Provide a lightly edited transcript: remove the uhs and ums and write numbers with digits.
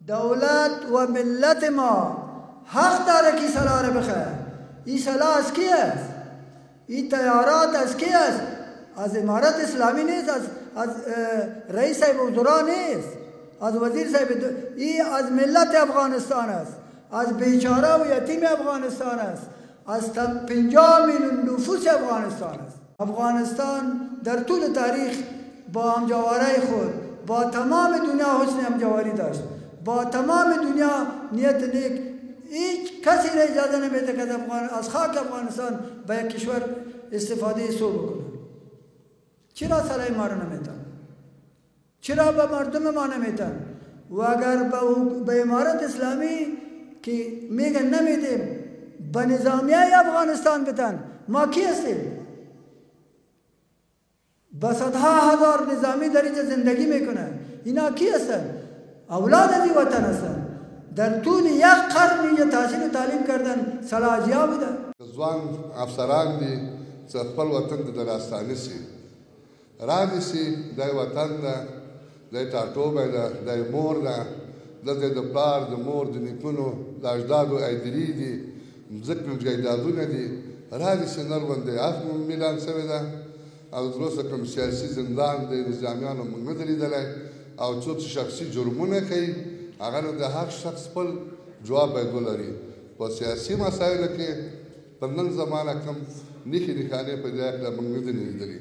دولت و ملت ما حق داره که سلاح را بخواه. این سلاح از کی است؟ این تیارات از کی است؟ از امارت اسلامی نیست، از رئیس صاحب وزرا نیست، از وزیر صاحب این از ملت افغانستان است، از بیچاره و یتیم افغانستان است، از 50 میلیون نفوس افغانستان است. افغانستان در طول تاریخ با همجواری خود با تمام دنیا حسن همجواری داشت، با تمام دنیا نیت نیک. هیچ کسی را اجازه نمیده که از خاک افغانستان به یک کشور استفاده سو بکنه. چرا سلاح ما رو نمیتن؟ چرا به مردم ما نمیتن؟ و اگر به امارت اسلامی که میگن نمیدیم به نظامیه افغانستان بتن، ما کی هستیم؟ به صدها هزار نظامی در اینجا زندگی میکنن. اینا کی هستن؟ اولاد از این وطن هستن. در طول یک قرن اینجا تحصیل و تعلیم کردن، سلاحجیا بودن. ځوان افسران دي چې خپل وطن ته د راستانه سي رانیسي دا وطن ده، دا ټاټوبی ده، دا مور ده، دلته د پلار د مور د نیکونو د اجدادو ایدري دي، مځکې جایدادونه دي. رانیسي نړوندې اف میلان شوې ده او تر اوسه کوم سیاسي زندان د نظامیانو موږ نه دی لیدلی او څوک چې شخصي جرمونه کوي هغه نو د هر شخص خپل جواب باید ولري. په سیاسي مسایلو کې په نن زمانه کوم نښې نښانې پیدا کړه موږ نه دي لیدلي.